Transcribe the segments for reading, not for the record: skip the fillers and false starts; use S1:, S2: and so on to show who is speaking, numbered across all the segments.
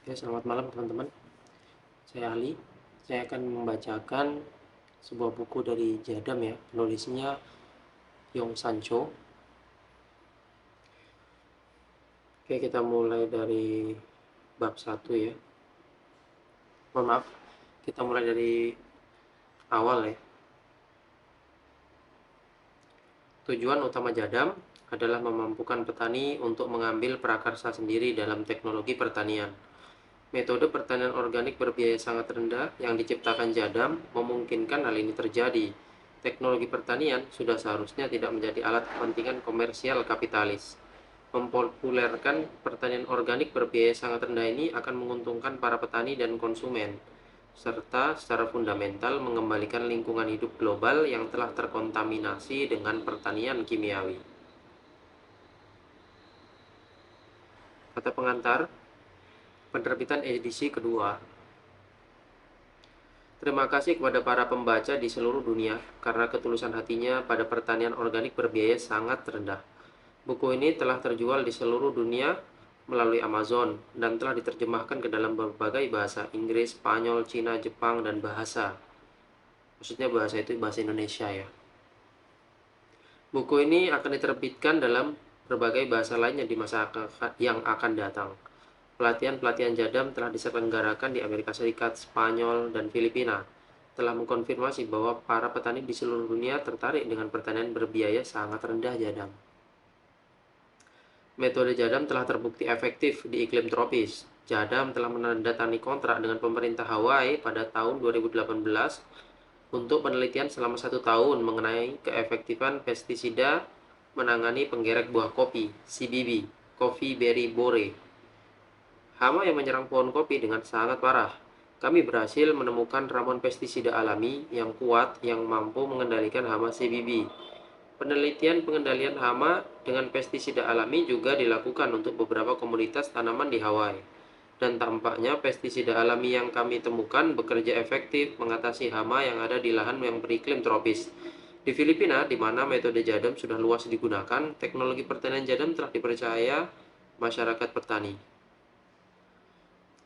S1: Oke, selamat malam teman-teman. Saya Ali. Saya akan membacakan sebuah buku dari Jadam ya. Penulisnya Yong Sancho. Oke, kita mulai dari bab 1 ya. Mohon maaf, kita mulai dari awal ya. Tujuan utama Jadam adalah memampukan petani untuk mengambil prakarsa sendiri dalam teknologi pertanian. Metode pertanian organik berbiaya sangat rendah yang diciptakan Jadam memungkinkan hal ini terjadi. Teknologi pertanian sudah seharusnya tidak menjadi alat kepentingan komersial kapitalis. Mempopulerkan pertanian organik berbiaya sangat rendah ini akan menguntungkan para petani dan konsumen, serta secara fundamental mengembalikan lingkungan hidup global yang telah terkontaminasi dengan pertanian kimiawi. Kata pengantar, penerbitan edisi kedua. Terima kasih kepada para pembaca di seluruh dunia karena ketulusan hatinya pada pertanian organik berbiaya sangat rendah. Buku ini telah terjual di seluruh dunia melalui Amazon dan telah diterjemahkan ke dalam berbagai bahasa: Inggris, Spanyol, Cina, Jepang, dan bahasa. Maksudnya bahasa itu bahasa Indonesia ya. Buku ini akan diterbitkan dalam berbagai bahasa lainnya di masa yang akan datang. Pelatihan-pelatihan Jadam telah diselenggarakan di Amerika Serikat, Spanyol, dan Filipina. Telah mengkonfirmasi bahwa para petani di seluruh dunia tertarik dengan pertanian berbiaya sangat rendah Jadam. Metode Jadam telah terbukti efektif di iklim tropis. Jadam telah menandatangani kontrak dengan pemerintah Hawaii pada tahun 2018 untuk penelitian selama 1 tahun mengenai keefektifan pestisida menangani penggerek buah kopi, CBB, Coffee Berry Borer. Hama yang menyerang pohon kopi dengan sangat parah. Kami berhasil menemukan ramuan pestisida alami yang kuat yang mampu mengendalikan hama CBB. Penelitian pengendalian hama dengan pestisida alami juga dilakukan untuk beberapa komunitas tanaman di Hawaii. Dan tampaknya pestisida alami yang kami temukan bekerja efektif mengatasi hama yang ada di lahan yang beriklim tropis. Di Filipina, di mana metode Jadam sudah luas digunakan, teknologi pertanian Jadam telah dipercaya masyarakat petani.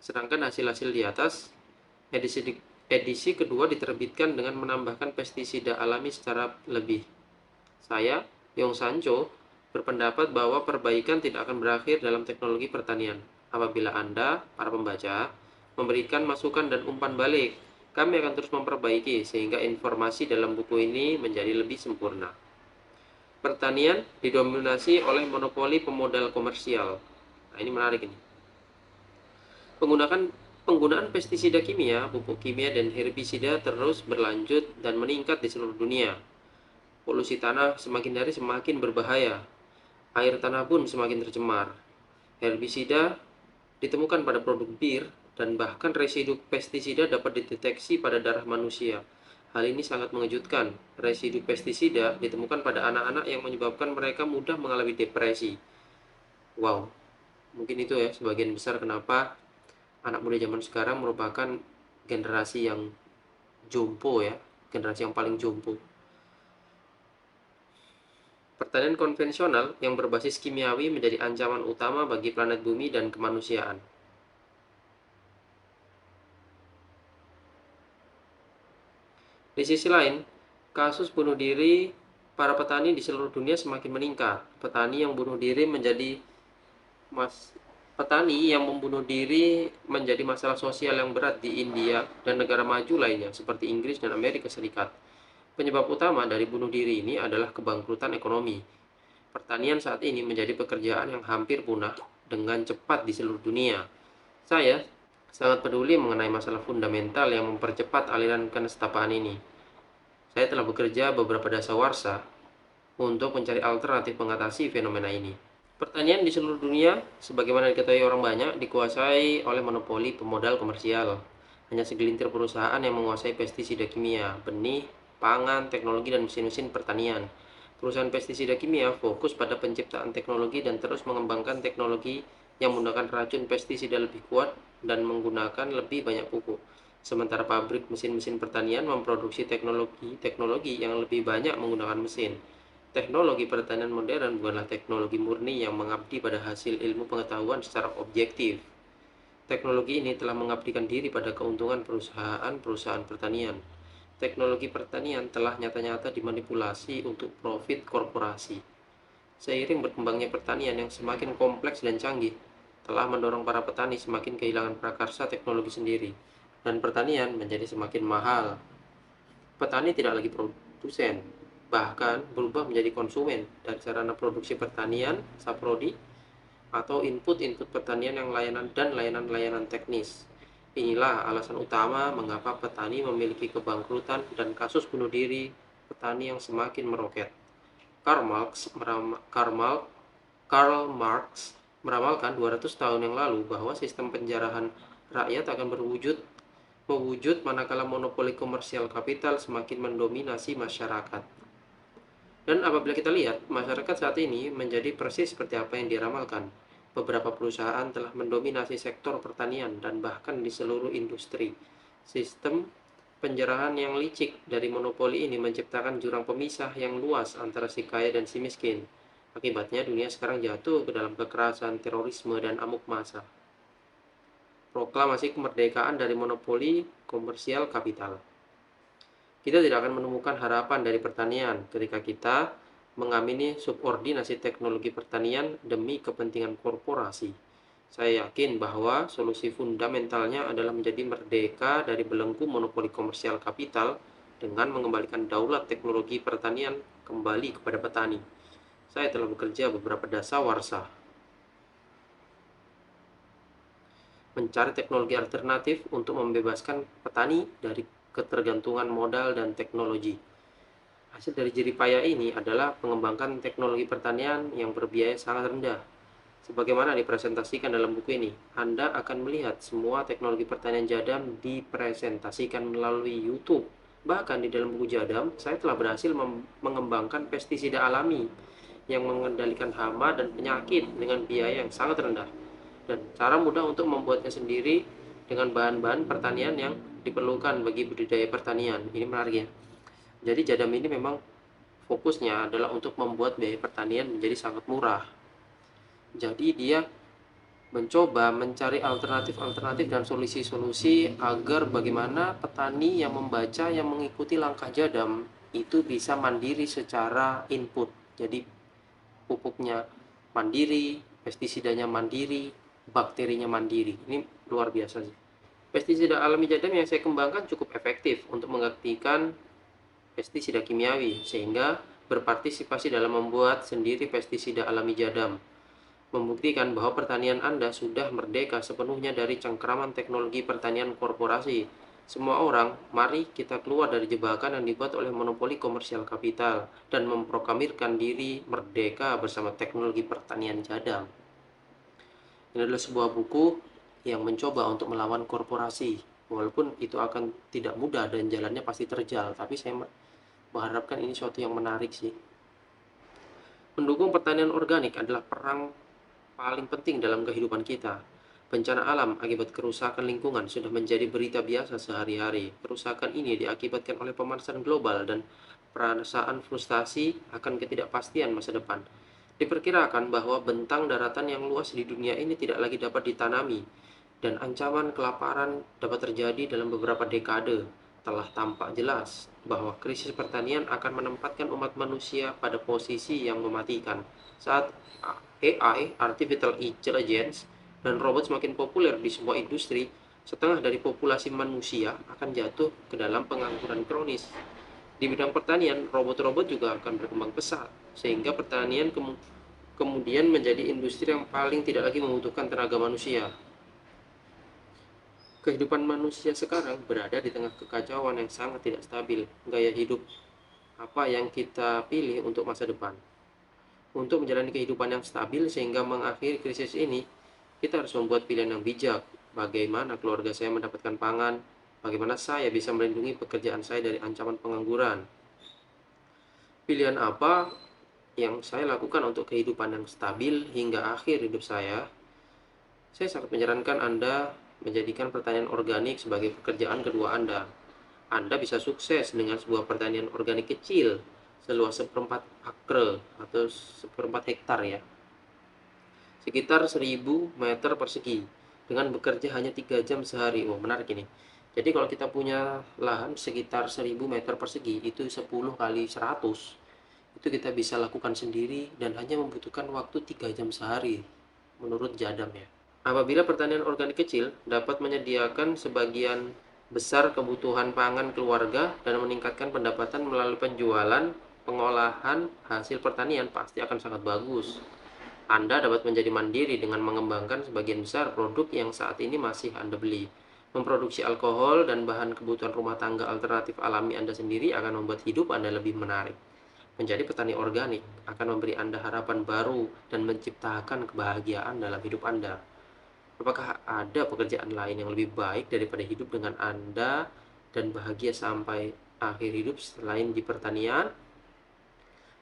S1: Sedangkan hasil-hasil di atas, edisi kedua diterbitkan dengan menambahkan pestisida alami secara lebih. Saya, Yong Sancho, berpendapat bahwa perbaikan tidak akan berakhir dalam teknologi pertanian. Apabila Anda, para pembaca, memberikan masukan dan umpan balik, kami akan terus memperbaiki sehingga informasi dalam buku ini menjadi lebih sempurna. Pertanian didominasi oleh monopoli pemodal komersial. Nah, ini menarik ini. Penggunaan pestisida kimia, pupuk kimia, dan herbisida terus berlanjut dan meningkat di seluruh dunia. Polusi tanah semakin hari semakin berbahaya. Air tanah pun semakin tercemar. Herbisida ditemukan pada produk bir dan bahkan residu pestisida dapat dideteksi pada darah manusia. Hal ini sangat mengejutkan. Residu pestisida ditemukan pada anak-anak yang menyebabkan mereka mudah mengalami depresi. Wow, mungkin itu ya sebagian besar kenapa anak muda zaman sekarang merupakan generasi yang jompo ya, generasi yang paling jompo. Pertanian konvensional yang berbasis kimiawi menjadi ancaman utama bagi planet bumi dan kemanusiaan. Di sisi lain, kasus bunuh diri para petani di seluruh dunia semakin meningkat. Petani yang membunuh diri menjadi masalah sosial yang berat di India dan negara maju lainnya seperti Inggris dan Amerika Serikat. Penyebab utama dari bunuh diri ini adalah kebangkrutan ekonomi. Pertanian saat ini menjadi pekerjaan yang hampir punah dengan cepat di seluruh dunia. Saya sangat peduli mengenai masalah fundamental yang mempercepat aliran kenestapaan ini. Saya telah bekerja beberapa dasawarsa untuk mencari alternatif mengatasi fenomena ini. Pertanian di seluruh dunia, sebagaimana diketahui orang banyak, dikuasai oleh monopoli pemodal komersial. Hanya segelintir perusahaan yang menguasai pestisida kimia, benih, pangan, teknologi, dan mesin-mesin pertanian. Perusahaan pestisida kimia fokus pada penciptaan teknologi dan terus mengembangkan teknologi yang menggunakan racun pestisida lebih kuat dan menggunakan lebih banyak pupuk. Sementara pabrik mesin-mesin pertanian memproduksi teknologi yang lebih banyak menggunakan mesin. Teknologi pertanian modern bukanlah teknologi murni yang mengabdi pada hasil ilmu pengetahuan secara objektif. Teknologi ini telah mengabdikan diri pada keuntungan perusahaan-perusahaan pertanian. Teknologi pertanian telah nyata-nyata dimanipulasi untuk profit korporasi. Seiring berkembangnya pertanian yang semakin kompleks dan canggih, telah mendorong para petani semakin kehilangan prakarsa teknologi sendiri, dan pertanian menjadi semakin mahal. Petani tidak lagi produsen, bahkan berubah menjadi konsumen dari sarana produksi pertanian, saprodi, atau input-input pertanian yang layanan-layanan teknis. Inilah alasan utama mengapa petani memiliki kebangkrutan dan kasus bunuh diri petani yang semakin meroket. Karl Marx meramalkan 200 tahun yang lalu bahwa sistem penjarahan rakyat akan mewujud manakala monopoli komersial kapital semakin mendominasi masyarakat. Dan apabila kita lihat, masyarakat saat ini menjadi persis seperti apa yang diramalkan. Beberapa perusahaan telah mendominasi sektor pertanian dan bahkan di seluruh industri. Sistem penjarahan yang licik dari monopoli ini menciptakan jurang pemisah yang luas antara si kaya dan si miskin. Akibatnya dunia sekarang jatuh ke dalam kekerasan, terorisme, dan amuk massa. Proklamasi kemerdekaan dari monopoli komersial kapital. Kita tidak akan menemukan harapan dari pertanian ketika kita mengamini subordinasi teknologi pertanian demi kepentingan korporasi. Saya yakin bahwa solusi fundamentalnya adalah menjadi merdeka dari belenggu monopoli komersial kapital dengan mengembalikan daulat teknologi pertanian kembali kepada petani. Saya telah bekerja beberapa dasawarsa mencari teknologi alternatif untuk membebaskan petani dari ketergantungan modal dan teknologi. Hasil dari jeripaya ini adalah mengembangkan teknologi pertanian yang berbiaya sangat rendah. Sebagaimana dipresentasikan dalam buku ini, Anda akan melihat semua teknologi pertanian jadam dipresentasikan melalui YouTube. Bahkan di dalam buku jadam, saya telah berhasil mengembangkan pestisida alami yang mengendalikan hama dan penyakit dengan biaya yang sangat rendah. Dan cara mudah untuk membuatnya sendiri dengan bahan-bahan pertanian yang diperlukan bagi budidaya pertanian. Ini menarik ya. Jadi jadam ini memang fokusnya adalah untuk membuat biaya pertanian menjadi sangat murah. Jadi dia mencoba mencari alternatif-alternatif dan solusi-solusi agar bagaimana petani yang membaca, yang mengikuti langkah jadam itu bisa mandiri secara input. Jadi pupuknya mandiri, pestisidanya mandiri, bakterinya mandiri. Ini luar biasa sih. Pestisida alami jadam yang saya kembangkan cukup efektif untuk menggantikan pestisida kimiawi, sehingga berpartisipasi dalam membuat sendiri pestisida alami jadam, membuktikan bahwa pertanian Anda sudah merdeka sepenuhnya dari cengkraman teknologi pertanian korporasi. Semua orang, mari kita keluar dari jebakan yang dibuat oleh monopoli komersial kapital dan memproklamirkan diri merdeka bersama teknologi pertanian jadam. Ini adalah sebuah buku yang mencoba untuk melawan korporasi. Walaupun itu akan tidak mudah dan jalannya pasti terjal, tapi saya mengharapkan ini suatu yang menarik sih. Mendukung pertanian organik adalah perang paling penting dalam kehidupan kita. Bencana alam akibat kerusakan lingkungan sudah menjadi berita biasa sehari-hari. Kerusakan ini diakibatkan oleh pemanasan global dan perasaan frustasi akan ketidakpastian masa depan. Diperkirakan bahwa bentang daratan yang luas di dunia ini tidak lagi dapat ditanami, dan ancaman kelaparan dapat terjadi dalam beberapa dekade. Telah tampak jelas bahwa krisis pertanian akan menempatkan umat manusia pada posisi yang mematikan. Saat AI, Artificial Intelligence, dan robot semakin populer di sebuah industri, setengah dari populasi manusia akan jatuh ke dalam pengangguran kronis. Di bidang pertanian, robot-robot juga akan berkembang pesat, sehingga pertanian kemudian menjadi industri yang paling tidak lagi membutuhkan tenaga manusia. Kehidupan manusia sekarang berada di tengah kekacauan yang sangat tidak stabil. Gaya hidup apa yang kita pilih untuk masa depan? Untuk menjalani kehidupan yang stabil sehingga mengakhiri krisis ini, kita harus membuat pilihan yang bijak. Bagaimana keluarga saya mendapatkan pangan? Bagaimana saya bisa melindungi pekerjaan saya dari ancaman pengangguran? Pilihan apa yang saya lakukan untuk kehidupan yang stabil hingga akhir hidup saya? Saya sangat menyarankan Anda menjadikan pertanian organik sebagai pekerjaan kedua Anda. Anda bisa sukses dengan sebuah pertanian organik kecil seluas 1/4 akre atau 1/4 hektar ya, sekitar 1000 meter persegi. dengan bekerja hanya 3 jam sehari. Oh, menarik ini. Jadi kalau kita punya lahan sekitar 1000 meter persegi, itu 10 kali 100, itu kita bisa lakukan sendiri dan hanya membutuhkan waktu 3 jam sehari, menurut Jadam ya. Apabila pertanian organik kecil dapat menyediakan sebagian besar kebutuhan pangan keluarga dan meningkatkan pendapatan melalui penjualan, pengolahan hasil pertanian pasti akan sangat bagus. Anda dapat menjadi mandiri dengan mengembangkan sebagian besar produk yang saat ini masih Anda beli. Memproduksi alkohol dan bahan kebutuhan rumah tangga alternatif alami Anda sendiri akan membuat hidup Anda lebih menarik. Menjadi petani organik akan memberi Anda harapan baru dan menciptakan kebahagiaan dalam hidup Anda. Apakah ada pekerjaan lain yang lebih baik daripada hidup dengan Anda dan bahagia sampai akhir hidup selain di pertanian?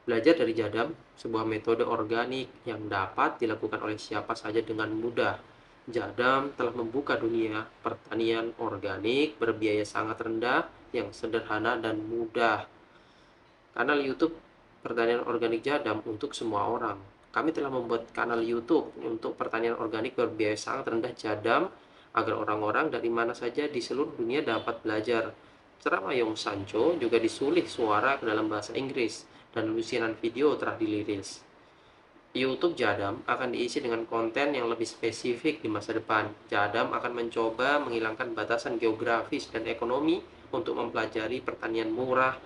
S1: Belajar dari Jadam, sebuah metode organik yang dapat dilakukan oleh siapa saja dengan mudah. Jadam telah membuka dunia pertanian organik berbiaya sangat rendah, yang sederhana dan mudah. Kanal YouTube Pertanian Organik Jadam untuk semua orang. Kami telah membuat kanal YouTube untuk pertanian organik berbiaya sangat rendah Jadam agar orang-orang dari mana saja di seluruh dunia dapat belajar. Ceramah Yong Sancho juga disulih suara ke dalam bahasa Inggris dan lusinan video telah dirilis. YouTube Jadam akan diisi dengan konten yang lebih spesifik di masa depan. Jadam akan mencoba menghilangkan batasan geografis dan ekonomi untuk mempelajari pertanian murah.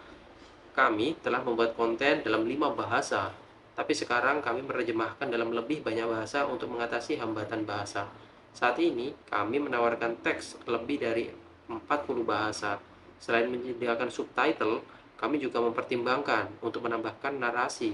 S1: Kami telah membuat konten dalam 5 bahasa, tapi sekarang kami menerjemahkan dalam lebih banyak bahasa untuk mengatasi hambatan bahasa. Saat ini, kami menawarkan teks lebih dari 40 bahasa. Selain menyediakan subtitle, kami juga mempertimbangkan untuk menambahkan narasi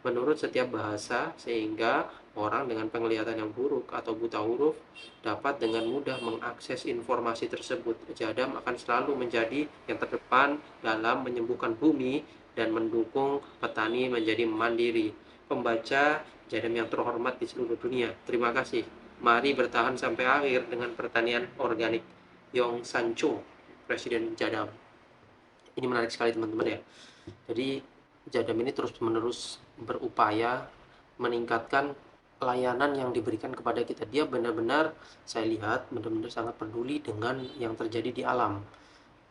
S1: menurut setiap bahasa sehingga orang dengan penglihatan yang buruk atau buta huruf dapat dengan mudah mengakses informasi tersebut. Jadam akan selalu menjadi yang terdepan dalam menyembuhkan bumi dan mendukung petani menjadi mandiri. Pembaca Jadam yang terhormat di seluruh dunia, terima kasih. Mari bertahan sampai akhir dengan pertanian organik. Yong Sancho, Presiden Jadam. Ini menarik sekali teman-teman ya. Jadi Jadam ini terus-menerus berupaya meningkatkan layanan yang diberikan kepada kita. Dia benar-benar, saya lihat, benar-benar sangat peduli dengan yang terjadi di alam.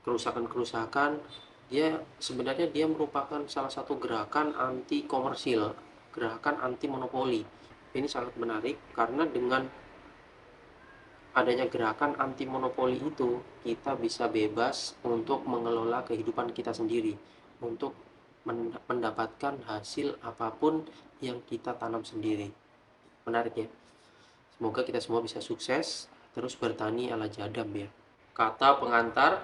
S1: Kerusakan-kerusakan, dia merupakan salah satu gerakan anti komersil, gerakan anti monopoli. Ini sangat menarik karena dengan adanya gerakan anti monopoli itu, kita bisa bebas untuk mengelola kehidupan kita sendiri, untuk mendapatkan hasil apapun yang kita tanam sendiri. Menarik ya. Semoga kita semua bisa sukses terus bertani ala Jadam ya. Kata pengantar,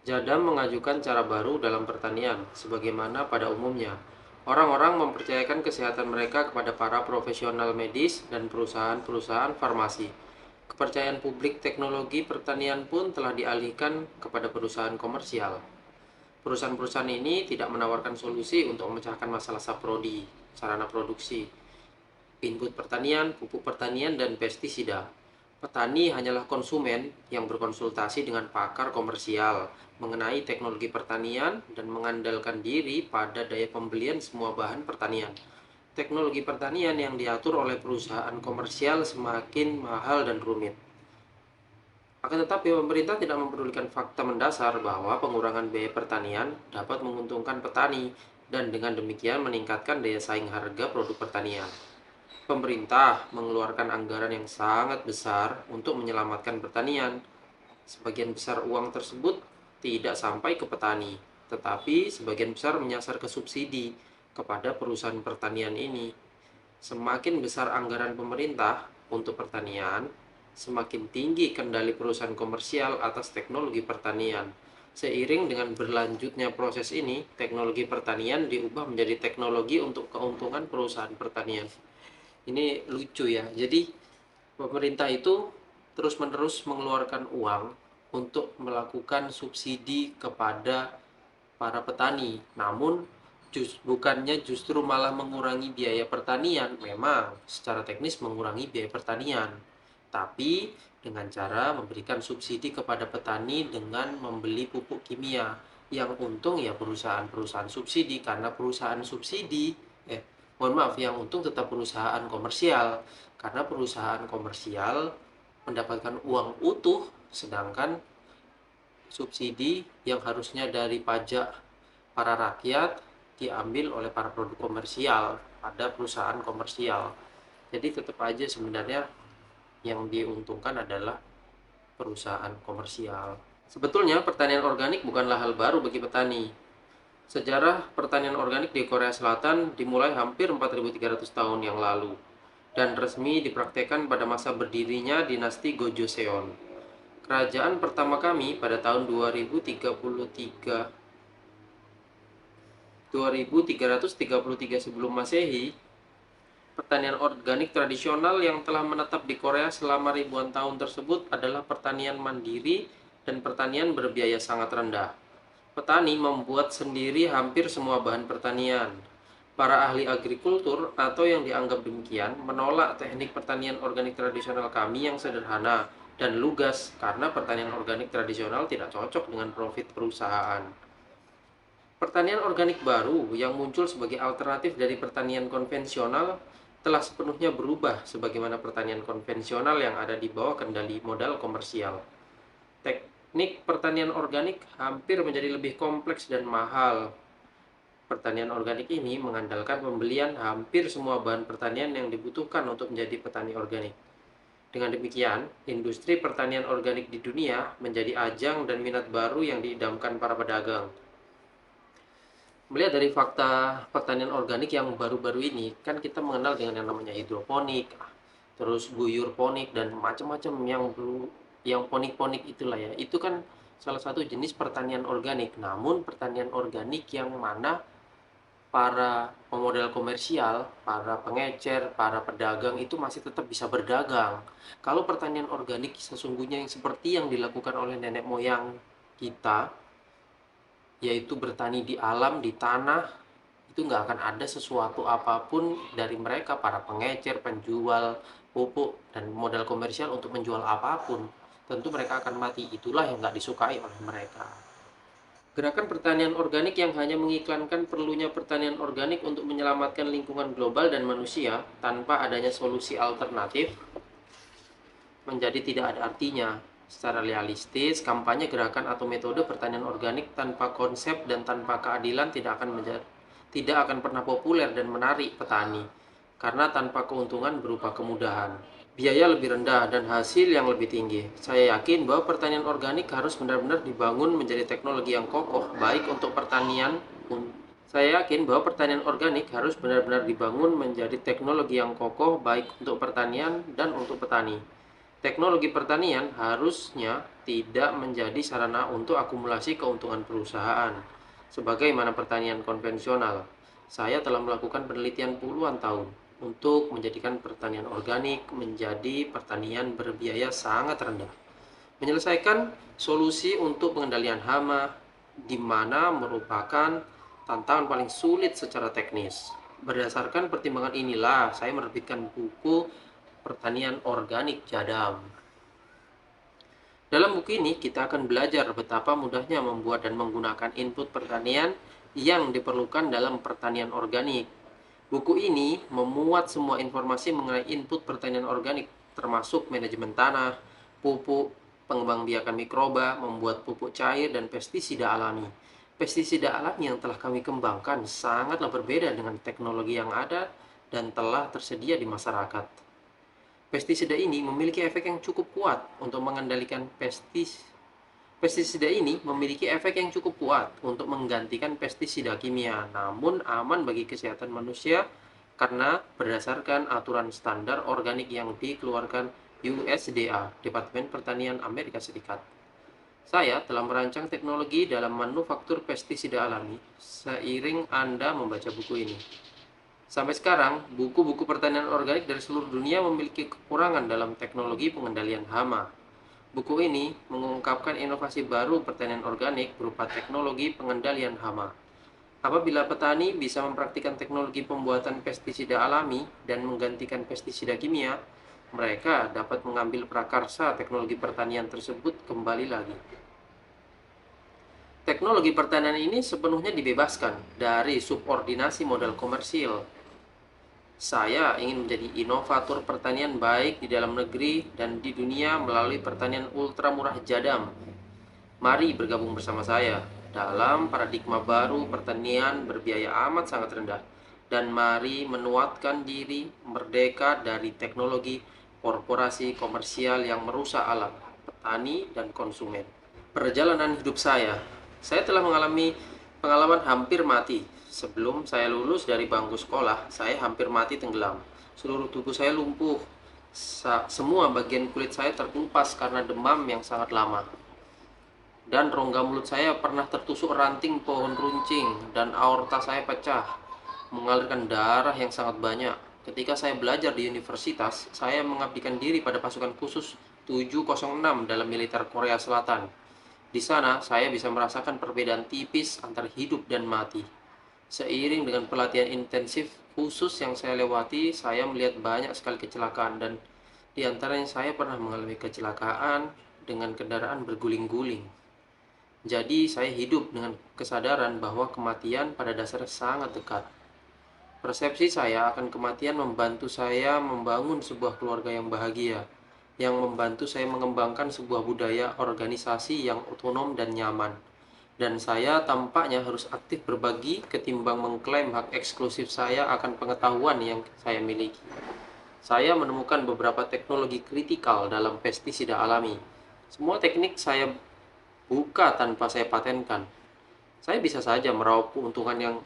S1: Jadam mengajukan cara baru dalam pertanian sebagaimana pada umumnya. Orang-orang mempercayakan kesehatan mereka kepada para profesional medis dan perusahaan-perusahaan farmasi. Kepercayaan publik teknologi pertanian pun telah dialihkan kepada perusahaan komersial. Perusahaan-perusahaan ini tidak menawarkan solusi untuk memecahkan masalah saprodi, sarana produksi, input pertanian, pupuk pertanian, dan pestisida. Petani hanyalah konsumen yang berkonsultasi dengan pakar komersial mengenai teknologi pertanian dan mengandalkan diri pada daya pembelian semua bahan pertanian. Teknologi pertanian yang diatur oleh perusahaan komersial semakin mahal dan rumit. Akan tetapi, pemerintah tidak mempedulikan fakta mendasar bahwa pengurangan biaya pertanian dapat menguntungkan petani dan dengan demikian meningkatkan daya saing harga produk pertanian. Pemerintah mengeluarkan anggaran yang sangat besar untuk menyelamatkan pertanian. Sebagian besar uang tersebut tidak sampai ke petani, tetapi sebagian besar menyasar ke subsidi kepada perusahaan pertanian ini. Semakin besar anggaran pemerintah untuk pertanian, semakin tinggi kendali perusahaan komersial atas teknologi pertanian. Seiring dengan berlanjutnya proses ini, teknologi pertanian diubah menjadi teknologi untuk keuntungan perusahaan pertanian. Ini lucu ya. Jadi pemerintah itu terus-menerus mengeluarkan uang untuk melakukan subsidi kepada para petani. Namun bukannya justru malah mengurangi biaya pertanian. Memang secara teknis mengurangi biaya pertanian, tapi dengan cara memberikan subsidi kepada petani dengan membeli pupuk kimia. Yang untung ya perusahaan-perusahaan subsidi, karena perusahaan subsidi mohon maaf, yang untung tetap perusahaan komersial, karena perusahaan komersial mendapatkan uang utuh, sedangkan subsidi yang harusnya dari pajak para rakyat diambil oleh para produk komersial pada perusahaan komersial. Jadi tetap aja sebenarnya yang diuntungkan adalah perusahaan komersial. Sebetulnya pertanian organik bukanlah hal baru bagi petani. Sejarah pertanian organik di Korea Selatan dimulai hampir 4.300 tahun yang lalu dan resmi dipraktekkan pada masa berdirinya dinasti Gojoseon. Kerajaan pertama kami pada tahun 2333 sebelum Masehi. Pertanian organik tradisional yang telah menetap di Korea selama ribuan tahun tersebut adalah pertanian mandiri dan pertanian berbiaya sangat rendah. Petani membuat sendiri hampir semua bahan pertanian. Para ahli agrikultur atau yang dianggap demikian menolak teknik pertanian organik tradisional kami yang sederhana dan lugas karena pertanian organik tradisional tidak cocok dengan profit perusahaan. Pertanian organik baru yang muncul sebagai alternatif dari pertanian konvensional telah sepenuhnya berubah sebagaimana pertanian konvensional yang ada di bawah kendali modal komersial. Teknik pertanian organik hampir menjadi lebih kompleks dan mahal. Pertanian organik ini mengandalkan pembelian hampir semua bahan pertanian yang dibutuhkan untuk menjadi petani organik. Dengan demikian, industri pertanian organik di dunia menjadi ajang dan minat baru yang diidamkan para pedagang. Melihat dari fakta pertanian organik yang baru-baru ini, kan kita mengenal dengan yang namanya hidroponik, terus guyur ponik dan macam-macam yang ponik-ponik itulah ya. Itu kan salah satu jenis pertanian organik. Namun pertanian organik yang mana para pemodal komersial, para pengecer, para pedagang itu masih tetap bisa berdagang. Kalau pertanian organik sesungguhnya yang seperti yang dilakukan oleh nenek moyang kita, yaitu bertani di alam, di tanah, itu nggak akan ada sesuatu apapun dari mereka, para pengecer, penjual pupuk, dan modal komersial untuk menjual apapun. Tentu mereka akan mati, itulah yang nggak disukai oleh mereka. Gerakan pertanian organik yang hanya mengiklankan perlunya pertanian organik untuk menyelamatkan lingkungan global dan manusia tanpa adanya solusi alternatif menjadi tidak ada artinya. Secara realistis, kampanye gerakan atau metode pertanian organik tanpa konsep dan tanpa keadilan tidak akan pernah populer dan menarik petani, karena tanpa keuntungan berupa kemudahan, biaya lebih rendah, dan hasil yang lebih tinggi. Saya yakin bahwa pertanian organik harus benar-benar dibangun menjadi teknologi yang kokoh, baik untuk pertanian. Saya yakin bahwa pertanian organik harus benar-benar dibangun menjadi teknologi yang kokoh, baik untuk pertanian dan untuk petani. Teknologi pertanian harusnya tidak menjadi sarana untuk akumulasi keuntungan perusahaan, sebagaimana pertanian konvensional. Saya telah melakukan penelitian puluhan tahun untuk menjadikan pertanian organik menjadi pertanian berbiaya sangat rendah. Menyelesaikan solusi untuk pengendalian hama, di mana merupakan tantangan paling sulit secara teknis. Berdasarkan pertimbangan inilah saya menerbitkan buku Pertanian Organik Jadam. Dalam buku ini kita akan belajar betapa mudahnya membuat dan menggunakan input pertanian yang diperlukan dalam pertanian organik. Buku ini memuat semua informasi mengenai input pertanian organik, termasuk manajemen tanah, pupuk, pengembangbiakan mikroba, membuat pupuk cair, dan pestisida alami. Pestisida alami yang telah kami kembangkan sangatlah berbeda dengan teknologi yang ada dan telah tersedia di masyarakat. Pestisida ini memiliki efek yang cukup kuat untuk mengendalikan pestisida ini memiliki efek yang cukup kuat untuk menggantikan pestisida kimia, namun aman bagi kesehatan manusia karena berdasarkan aturan standar organik yang dikeluarkan USDA, Departemen Pertanian Amerika Serikat. Saya telah merancang teknologi dalam manufaktur pestisida alami seiring Anda membaca buku ini. Sampai sekarang, buku-buku pertanian organik dari seluruh dunia memiliki kekurangan dalam teknologi pengendalian hama. Buku ini mengungkapkan inovasi baru pertanian organik berupa teknologi pengendalian hama. Apabila petani bisa mempraktikkan teknologi pembuatan pestisida alami dan menggantikan pestisida kimia, mereka dapat mengambil prakarsa teknologi pertanian tersebut kembali lagi. Teknologi pertanian ini sepenuhnya dibebaskan dari subordinasi modal komersil. Saya ingin menjadi inovator pertanian baik di dalam negeri dan di dunia melalui pertanian ultra murah jadam. Mari bergabung bersama saya dalam paradigma baru pertanian berbiaya amat sangat rendah. Dan mari menuatkan diri merdeka dari teknologi korporasi komersial yang merusak alam, petani, dan konsumen. Perjalanan hidup saya telah mengalami pengalaman hampir mati. Sebelum saya lulus dari bangku sekolah, saya hampir mati tenggelam. Seluruh tubuh saya lumpuh. Semua bagian kulit saya terkelupas karena demam yang sangat lama. Dan rongga mulut saya pernah tertusuk ranting pohon runcing dan aorta saya pecah, mengalirkan darah yang sangat banyak. Ketika saya belajar di universitas, saya mengabdikan diri pada pasukan khusus 706 dalam militer Korea Selatan. Di sana, saya bisa merasakan perbedaan tipis antara hidup dan mati. Seiring dengan pelatihan intensif khusus yang saya lewati, saya melihat banyak sekali kecelakaan dan di antaranya saya pernah mengalami kecelakaan dengan kendaraan berguling-guling. Jadi, saya hidup dengan kesadaran bahwa kematian pada dasarnya sangat dekat. Persepsi saya akan kematian membantu saya membangun sebuah keluarga yang bahagia, yang membantu saya mengembangkan sebuah budaya organisasi yang otonom dan nyaman. Dan saya tampaknya harus aktif berbagi ketimbang mengklaim hak eksklusif saya akan pengetahuan yang saya miliki. Saya menemukan beberapa teknologi kritikal dalam pestisida alami. Semua teknik saya buka tanpa saya patenkan. Saya bisa saja meraup keuntungan yang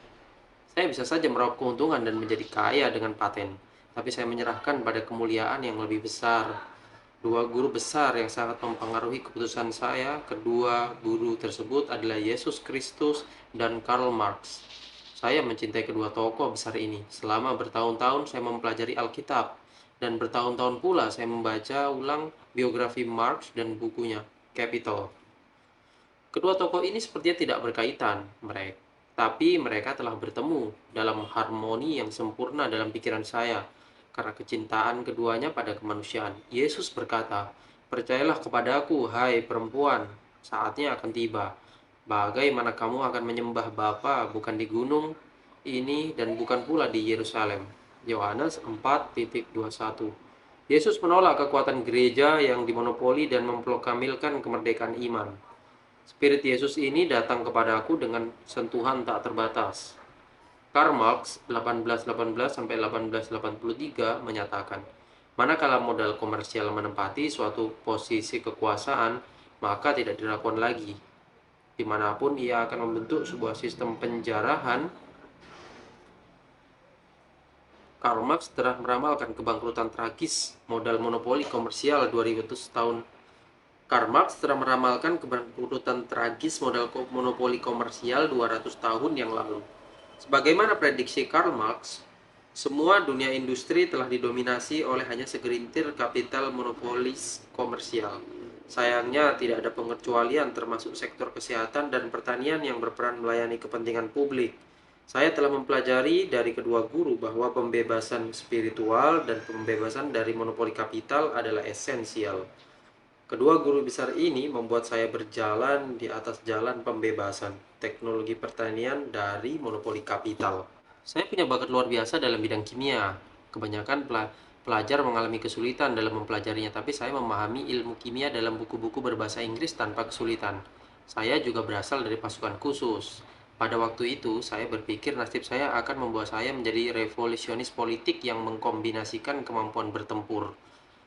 S1: saya bisa saja meraup keuntungan dan menjadi kaya dengan paten, tapi saya menyerahkan pada kemuliaan yang lebih besar. Dua guru besar yang sangat mempengaruhi keputusan saya, kedua guru tersebut adalah Yesus Kristus dan Karl Marx. Saya mencintai kedua tokoh besar ini. Selama bertahun-tahun saya mempelajari Alkitab, dan bertahun-tahun pula saya membaca ulang biografi Marx dan bukunya, Capital. Kedua tokoh ini sepertinya tidak berkaitan, tapi mereka telah bertemu dalam harmoni yang sempurna dalam pikiran saya karena kecintaan keduanya pada kemanusiaan. Yesus berkata, "Percayalah kepadaku, hai perempuan, saatnya akan tiba. Bagaimana kamu akan menyembah Bapa bukan di gunung ini dan bukan pula di Yerusalem." Yohanes 4:21. Yesus menolak kekuatan gereja yang dimonopoli dan memproklamirkan kemerdekaan iman. Spirit Yesus ini datang kepadaku dengan sentuhan tak terbatas. Karl Marx 1818-1883 menyatakan, manakala modal komersial menempati suatu posisi kekuasaan, maka tidak diragukan lagi. Dimanapun ia akan membentuk sebuah sistem penjarahan. Karl Marx telah meramalkan kebangkrutan tragis modal monopoli komersial 200 tahun Karl Marx telah meramalkan kebangkrutan tragis modal monopoli komersial 200 tahun yang lalu. Sebagaimana prediksi Karl Marx, semua dunia industri telah didominasi oleh hanya segelintir kapital monopolis komersial. Sayangnya tidak ada pengecualian termasuk sektor kesehatan dan pertanian yang berperan melayani kepentingan publik. Saya telah mempelajari dari kedua guru bahwa pembebasan spiritual dan pembebasan dari monopoli kapital adalah esensial. Kedua guru besar ini membuat saya berjalan di atas jalan pembebasan teknologi pertanian dari monopoli kapital. Saya punya bakat luar biasa dalam bidang kimia. Kebanyakan pelajar mengalami kesulitan dalam mempelajarinya, tapi saya memahami ilmu kimia dalam buku-buku berbahasa Inggris tanpa kesulitan. Saya juga berasal dari pasukan khusus. Pada waktu itu, saya berpikir nasib saya akan membawa saya menjadi revolusionis politik yang mengkombinasikan kemampuan bertempur.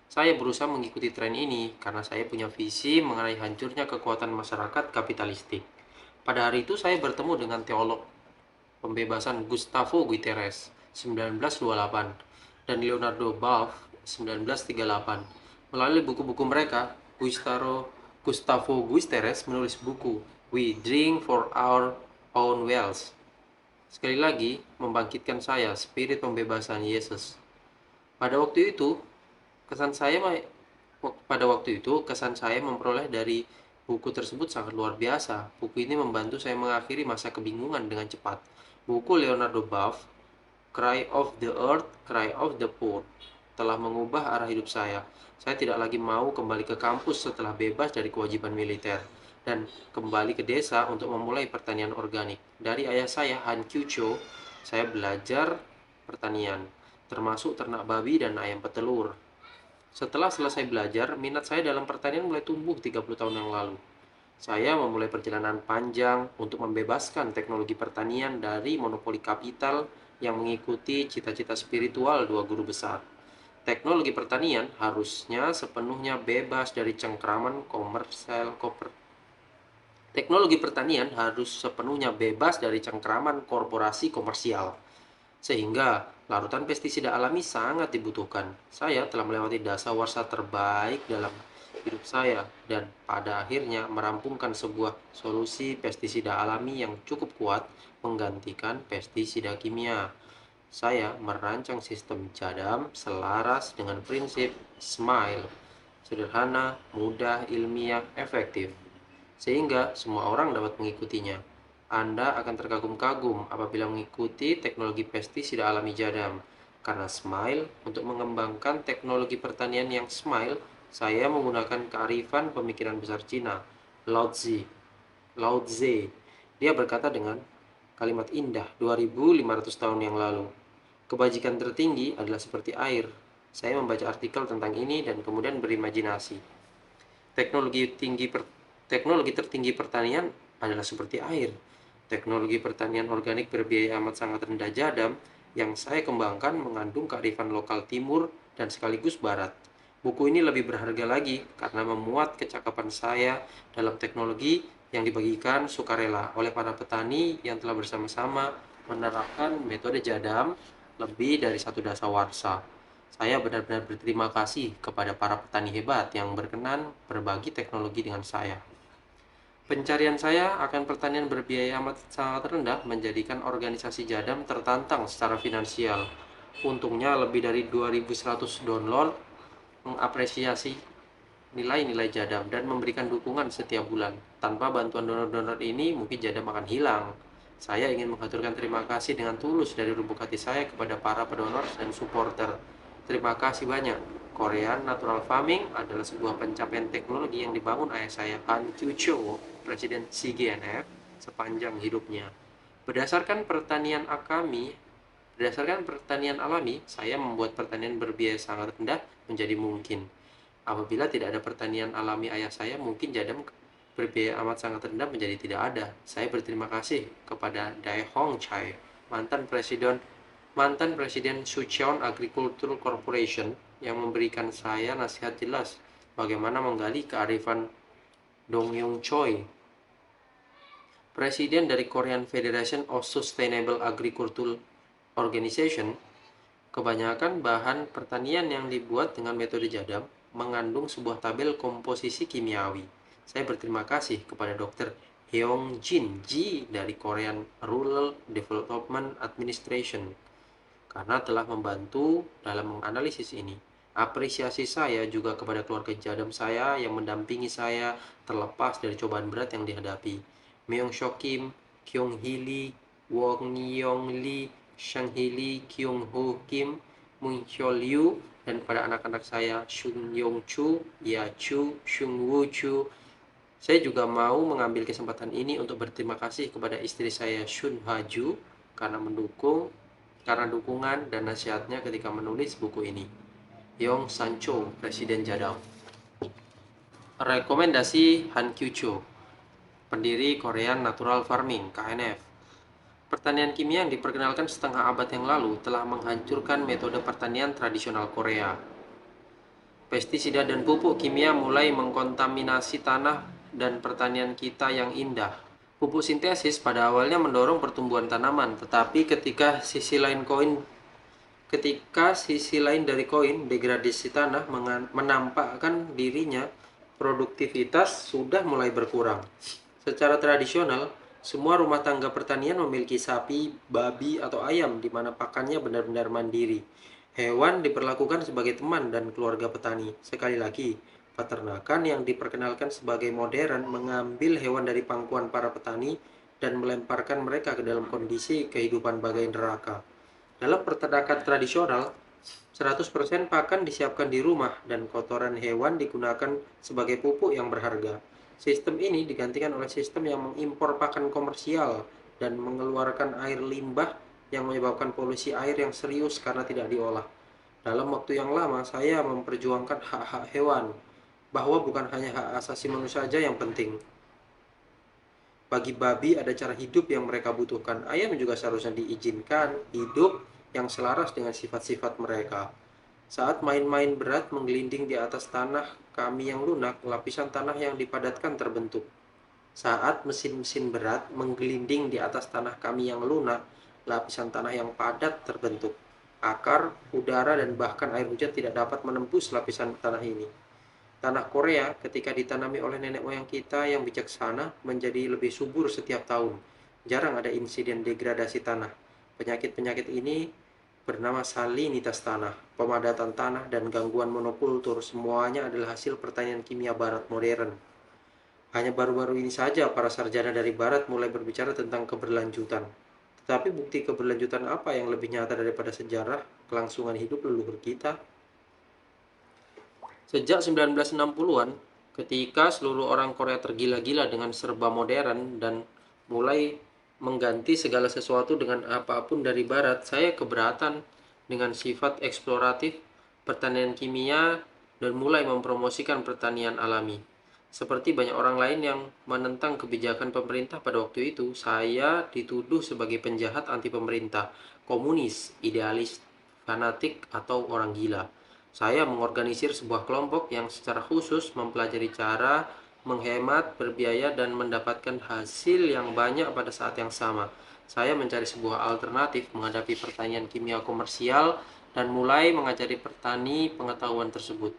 S1: Saya berusaha mengikuti tren ini karena saya punya visi mengenai hancurnya kekuatan masyarakat kapitalistik. Pada hari itu saya bertemu dengan teolog pembebasan Gustavo Guterres 1928 dan Leonardo Boff 1938. Melalui buku-buku mereka, Gustavo Guterres menulis buku We Drink for Our Own Wells. Sekali lagi, membangkitkan saya spirit pembebasan Yesus. Pada waktu itu, kesan saya memperoleh dari buku tersebut sangat luar biasa. Buku ini membantu saya mengakhiri masa kebingungan dengan cepat. Buku Leonardo Boff, Cry of the Earth, Cry of the Poor, telah mengubah arah hidup saya. Saya tidak lagi mau kembali ke kampus setelah bebas dari kewajiban militer dan kembali ke desa untuk memulai pertanian organik. Dari ayah saya, Han Kyu Cho, saya belajar pertanian. termasuk ternak babi dan ayam petelur. Setelah selesai belajar, minat saya dalam pertanian mulai tumbuh 30 tahun yang lalu. Saya memulai perjalanan panjang untuk membebaskan teknologi pertanian dari monopoli kapital yang mengikuti cita-cita spiritual dua guru besar. Teknologi pertanian harusnya sepenuhnya bebas dari cengkraman komersial. Teknologi pertanian harus sepenuhnya bebas dari cengkraman korporasi komersial, sehingga larutan pestisida alami sangat dibutuhkan. Saya telah melewati dasawarsa terbaik dalam hidup saya dan pada akhirnya merampungkan sebuah solusi pestisida alami yang cukup kuat menggantikan pestisida kimia. Saya merancang sistem jadam selaras dengan prinsip SMILE, sederhana, mudah, ilmiah, efektif, sehingga semua orang dapat mengikutinya. Anda akan terkagum-kagum apabila mengikuti teknologi pestisida alami jadam. Karena SMILE, untuk mengembangkan teknologi pertanian yang SMILE, saya menggunakan kearifan pemikiran besar Cina, Lao Tzu. Lao Tzu. Dia berkata dengan kalimat indah 2500 tahun yang lalu. Kebajikan tertinggi adalah seperti air. Saya membaca artikel tentang ini dan kemudian berimajinasi. Teknologi tertinggi pertanian adalah seperti air. Teknologi pertanian organik berbiaya amat sangat rendah jadam yang saya kembangkan mengandung kearifan lokal timur dan sekaligus barat. Buku ini lebih berharga lagi karena memuat kecakapan saya dalam teknologi yang dibagikan sukarela oleh para petani yang telah bersama-sama menerapkan metode jadam lebih dari satu dasawarsa. Saya benar-benar berterima kasih kepada para petani hebat yang berkenan berbagi teknologi dengan saya. Pencarian saya akan pertanian berbiaya amat sangat rendah menjadikan organisasi jadam tertantang secara finansial. Untungnya lebih dari 2.100 download mengapresiasi nilai-nilai jadam dan memberikan dukungan setiap bulan. Tanpa bantuan donor-donor ini, mungkin jadam akan hilang. Saya ingin mengaturkan terima kasih dengan tulus dari lubuk hati saya kepada para pendonor dan supporter. Terima kasih banyak. Korean Natural Farming adalah sebuah pencapaian teknologi yang dibangun ayah saya, Han Kyu-cho, Presiden CGNF, sepanjang hidupnya. Berdasarkan pertanian alami, saya membuat pertanian berbiaya sangat rendah menjadi mungkin. Apabila tidak ada pertanian alami ayah saya, mungkin jadam berbiaya amat sangat rendah menjadi tidak ada. Saya berterima kasih kepada Dai Hong Chai, mantan presiden Sucheon Agricultural Corporation, yang memberikan saya nasihat jelas bagaimana menggali kearifan Dongyong Choi, presiden dari Korean Federation of Sustainable Agricultural Organization. Kebanyakan bahan pertanian yang dibuat dengan metode jadam mengandung sebuah tabel komposisi kimiawi. Saya berterima kasih kepada Dr. Hyung Jin Ji dari Korean Rural Development Administration karena telah membantu dalam menganalisis ini. Apresiasi saya juga kepada keluarga jadam saya yang mendampingi saya terlepas dari cobaan berat yang dihadapi. Myung Seo Kim, Kyung Hee Lee, Wong Yong Lee, Shang Hee Lee, Kyung Ho Kim, Moon Hyo Liu, dan pada anak-anak saya Shun Yong Chu, Ya Chu, Shung Woo Chu. Saya juga mau mengambil kesempatan ini untuk berterima kasih kepada istri saya Shun Ha Ju karena dukungan dan nasihatnya ketika menulis buku ini. Yong Sancho, Presiden Jadam. Rekomendasi Han Kyu-cho, pendiri Korean Natural Farming (KNF). Pertanian kimia yang diperkenalkan setengah abad yang lalu telah menghancurkan metode pertanian tradisional Korea. Pestisida dan pupuk kimia mulai mengkontaminasi tanah dan pertanian kita yang indah. Pupuk sintesis pada awalnya mendorong pertumbuhan tanaman, tetapi ketika sisi lain dari koin, degradasi tanah menampakkan dirinya, produktivitas sudah mulai berkurang. Secara tradisional, semua rumah tangga pertanian memiliki sapi, babi, atau ayam di mana pakannya benar-benar mandiri. Hewan diperlakukan sebagai teman dan keluarga petani. Sekali lagi, peternakan yang diperkenalkan sebagai modern mengambil hewan dari pangkuan para petani dan melemparkan mereka ke dalam kondisi kehidupan bagai neraka. Dalam peternakan tradisional, 100% pakan disiapkan di rumah dan kotoran hewan digunakan sebagai pupuk yang berharga. Sistem ini digantikan oleh sistem yang mengimpor pakan komersial dan mengeluarkan air limbah yang menyebabkan polusi air yang serius karena tidak diolah. Dalam waktu yang lama, saya memperjuangkan hak-hak hewan, bahwa bukan hanya hak asasi manusia saja yang penting. Bagi babi ada cara hidup yang mereka butuhkan. Ayam juga seharusnya diizinkan hidup yang selaras dengan sifat-sifat mereka. Saat main-main berat menggelinding di atas tanah kami yang lunak, lapisan tanah yang dipadatkan terbentuk. Saat mesin-mesin berat menggelinding di atas tanah kami yang lunak, lapisan tanah yang padat terbentuk. Akar, udara, dan bahkan air hujan tidak dapat menembus lapisan tanah ini. Tanah Korea ketika ditanami oleh nenek moyang kita yang bijaksana menjadi lebih subur setiap tahun. Jarang ada insiden degradasi tanah. Penyakit-penyakit ini bernama salinitas tanah, pemadatan tanah, dan gangguan monokultur semuanya adalah hasil pertanian kimia barat modern. Hanya baru-baru ini saja para sarjana dari barat mulai berbicara tentang keberlanjutan. Tetapi bukti keberlanjutan apa yang lebih nyata daripada sejarah kelangsungan hidup leluhur kita? Sejak 1960-an, ketika seluruh orang Korea tergila-gila dengan serba modern dan mulai mengganti segala sesuatu dengan apapun dari barat, saya keberatan dengan sifat eksploratif pertanian kimia dan mulai mempromosikan pertanian alami. Seperti banyak orang lain yang menentang kebijakan pemerintah pada waktu itu, saya dituduh sebagai penjahat anti pemerintah, komunis, idealis, fanatik, atau orang gila. Saya mengorganisir sebuah kelompok yang secara khusus mempelajari cara menghemat, berbiaya, dan mendapatkan hasil yang banyak pada saat yang sama. Saya mencari sebuah alternatif menghadapi pertanian kimia komersial dan mulai mengajari petani pengetahuan tersebut.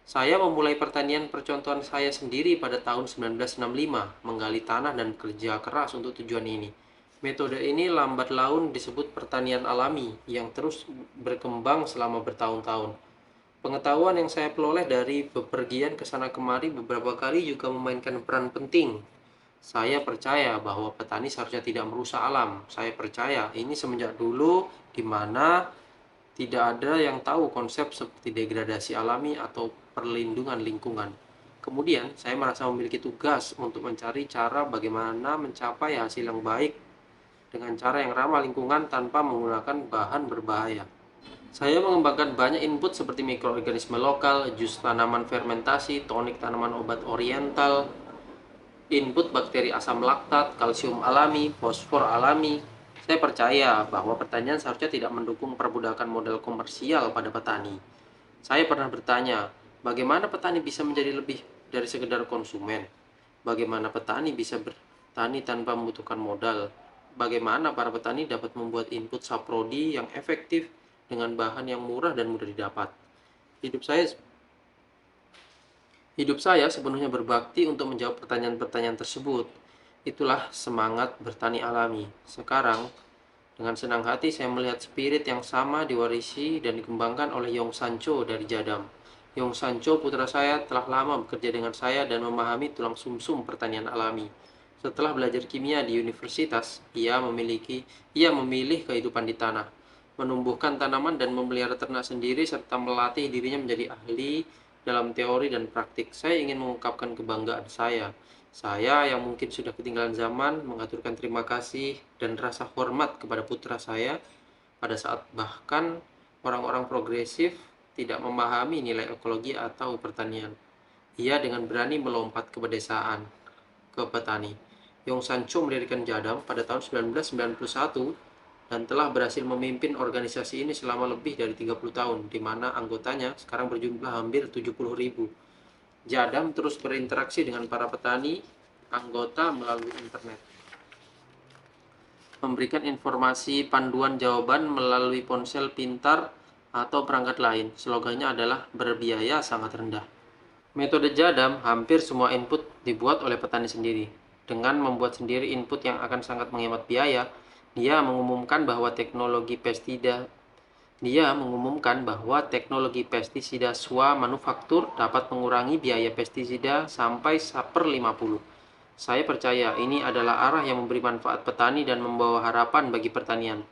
S1: Saya memulai pertanian percontohan saya sendiri pada tahun 1965, menggali tanah dan bekerja keras untuk tujuan ini. Metode ini lambat laun disebut pertanian alami yang terus berkembang selama bertahun-tahun. Pengetahuan yang saya peroleh dari bepergian ke sana kemari beberapa kali juga memainkan peran penting. Saya percaya bahwa petani seharusnya tidak merusak alam. Saya percaya ini semenjak dulu di mana tidak ada yang tahu konsep seperti degradasi alami atau perlindungan lingkungan. Kemudian, saya merasa memiliki tugas untuk mencari cara bagaimana mencapai hasil yang baik dengan cara yang ramah lingkungan tanpa menggunakan bahan berbahaya. Saya mengembangkan banyak input seperti mikroorganisme lokal, jus tanaman fermentasi, tonik tanaman obat oriental, input bakteri asam laktat, kalsium alami, fosfor alami. Saya percaya bahwa pertanian seharusnya tidak mendukung perbudakan model komersial pada petani. Saya pernah bertanya, bagaimana petani bisa menjadi lebih dari sekedar konsumen? Bagaimana petani bisa bertani tanpa membutuhkan modal? Bagaimana para petani dapat membuat input saprodi yang efektif dengan bahan yang murah dan mudah didapat? Hidup saya Hidup saya sepenuhnya berbakti untuk menjawab pertanyaan-pertanyaan tersebut. Itulah semangat bertani alami. Sekarang, dengan senang hati saya melihat spirit yang sama diwarisi dan dikembangkan oleh Yong Sancho dari Jadam. Yong Sancho, putra saya, telah lama bekerja dengan saya dan memahami tulang sumsum pertanian alami. Setelah belajar kimia di universitas, ia memilih kehidupan di tanah, menumbuhkan tanaman dan memelihara ternak sendiri serta melatih dirinya menjadi ahli dalam teori dan praktik. Saya ingin mengungkapkan kebanggaan saya. Saya yang mungkin sudah ketinggalan zaman mengaturkan terima kasih dan rasa hormat kepada putra saya pada saat bahkan orang-orang progresif tidak memahami nilai ekologi atau pertanian. Ia dengan berani melompat ke pedesaan, ke petani. Yong Sancho mendirikan Jadam pada tahun 1991 dan telah berhasil memimpin organisasi ini selama lebih dari 30 tahun, di mana anggotanya sekarang berjumlah hampir 70.000. Jadam terus berinteraksi dengan para petani anggota melalui internet, memberikan informasi panduan jawaban melalui ponsel pintar atau perangkat lain. Slogannya adalah berbiaya sangat rendah. Metode Jadam, hampir semua input dibuat oleh petani sendiri. Dengan membuat sendiri input yang akan sangat menghemat biaya, dia mengumumkan bahwa teknologi pestisida swamanufaktur dapat mengurangi biaya pestisida sampai 1/50. Saya percaya ini adalah arah yang memberi manfaat petani dan membawa harapan bagi pertanian.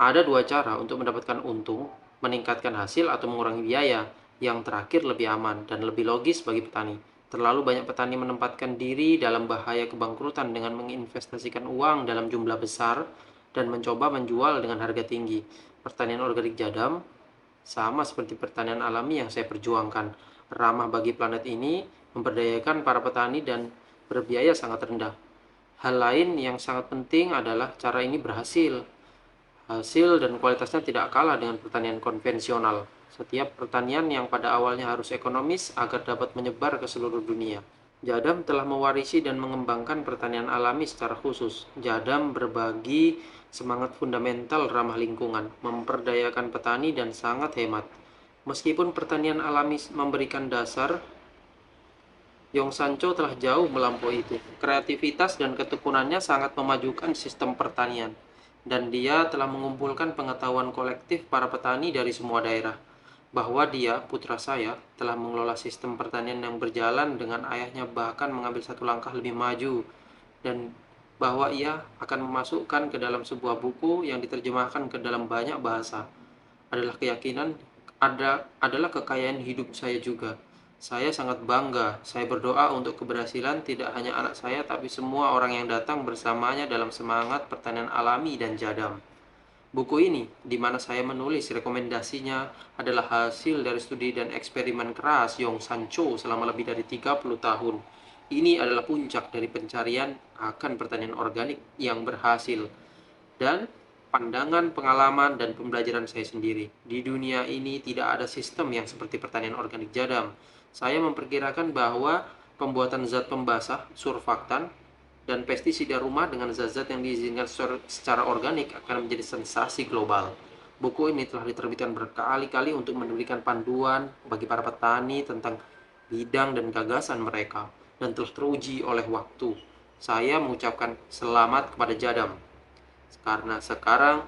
S1: Ada dua cara untuk mendapatkan untung, meningkatkan hasil atau mengurangi biaya. Yang terakhir lebih aman dan lebih logis bagi petani. Terlalu banyak petani menempatkan diri dalam bahaya kebangkrutan dengan menginvestasikan uang dalam jumlah besar dan mencoba menjual dengan harga tinggi. Pertanian organik Jadam sama seperti pertanian alami yang saya perjuangkan, ramah bagi planet ini, memberdayakan para petani dan berbiaya sangat rendah. Hal lain yang sangat penting adalah cara ini berhasil. Hasil dan kualitasnya tidak kalah dengan pertanian konvensional. Setiap pertanian yang pada awalnya harus ekonomis agar dapat menyebar ke seluruh dunia. Jadam telah mewarisi dan mengembangkan pertanian alami secara khusus. Jadam berbagi semangat fundamental ramah lingkungan, memperdayakan petani dan sangat hemat. Meskipun pertanian alami memberikan dasar, Yong Sancho telah jauh melampaui itu. Kreativitas dan ketekunannya sangat memajukan sistem pertanian, dan dia telah mengumpulkan pengetahuan kolektif para petani dari semua daerah. Bahwa dia, putra saya, telah mengelola sistem pertanian yang berjalan dengan ayahnya bahkan mengambil satu langkah lebih maju, dan bahwa ia akan memasukkan ke dalam sebuah buku yang diterjemahkan ke dalam banyak bahasa adalah keyakinan adalah kekayaan hidup saya juga. Saya sangat bangga. Saya berdoa untuk keberhasilan tidak hanya anak saya tapi semua orang yang datang bersamanya dalam semangat pertanian alami dan Jadam. Buku ini, di mana saya menulis rekomendasinya, adalah hasil dari studi dan eksperimen keras Yong Sancho selama lebih dari 30 tahun. Ini adalah puncak dari pencarian akan pertanian organik yang berhasil. Dan pandangan, pengalaman, dan pembelajaran saya sendiri. Di dunia ini tidak ada sistem yang seperti pertanian organik Jadam. Saya memperkirakan bahwa pembuatan zat pembasah, surfaktan, dan pestisida rumah dengan zat-zat yang diizinkan secara organik akan menjadi sensasi global. Buku ini telah diterbitkan berkali-kali untuk memberikan panduan bagi para petani tentang bidang dan gagasan mereka, dan telah teruji oleh waktu. Saya mengucapkan selamat kepada Jadam, karena sekarang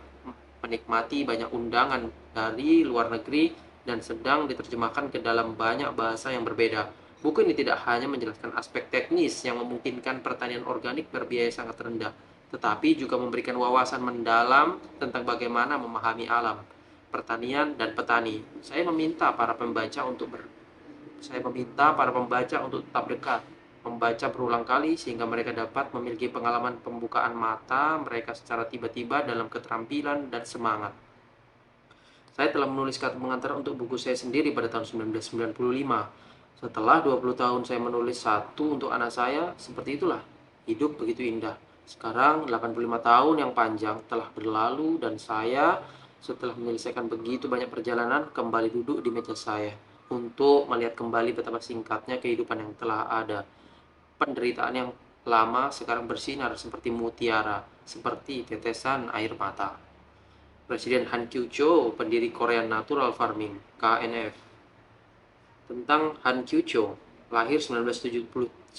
S1: menikmati banyak undangan dari luar negeri dan sedang diterjemahkan ke dalam banyak bahasa yang berbeda. Buku ini tidak hanya menjelaskan aspek teknis yang memungkinkan pertanian organik berbiaya sangat rendah, tetapi juga memberikan wawasan mendalam tentang bagaimana memahami alam, pertanian, dan petani. Saya meminta para pembaca untuk tetap dekat, membaca berulang kali sehingga mereka dapat memiliki pengalaman pembukaan mata mereka secara tiba-tiba dalam keterampilan dan semangat. Saya telah menulis kata pengantar untuk buku saya sendiri pada tahun 1995. Setelah 20 tahun saya menulis satu untuk anak saya, seperti itulah. Hidup begitu indah. Sekarang 85 tahun yang panjang telah berlalu dan saya setelah menyelesaikan begitu banyak perjalanan kembali duduk di meja saya untuk melihat kembali betapa singkatnya kehidupan yang telah ada. Penderitaan yang lama sekarang bersinar seperti mutiara, seperti tetesan air mata. Presiden Han Kyu-cho, pendiri Korean Natural Farming (KNF). Tentang Han Kyu-cho, lahir 1935,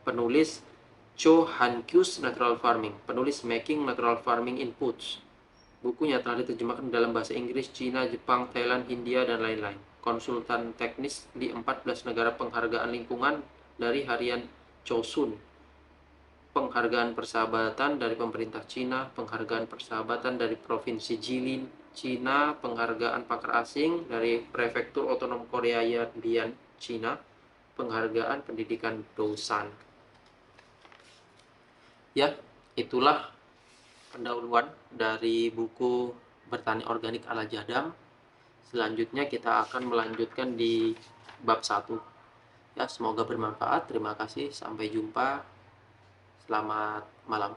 S1: penulis Cho Han Kyu's Natural Farming, penulis Making Natural Farming Inputs. Bukunya telah diterjemahkan dalam bahasa Inggris, Cina, Jepang, Thailand, India, dan lain-lain. Konsultan teknis di 14 negara, penghargaan lingkungan dari harian Chosun, penghargaan persahabatan dari pemerintah Cina, penghargaan persahabatan dari Provinsi Jilin, Cina, penghargaan pakar asing dari Prefektur Otonom Korea Yanbian, Cina, penghargaan pendidikan Dousan. Ya, itulah pendahuluan dari buku Bertani Organik ala Jadam. Selanjutnya kita akan melanjutkan di bab 1. Ya, semoga bermanfaat. Terima kasih. Sampai jumpa. Selamat malam.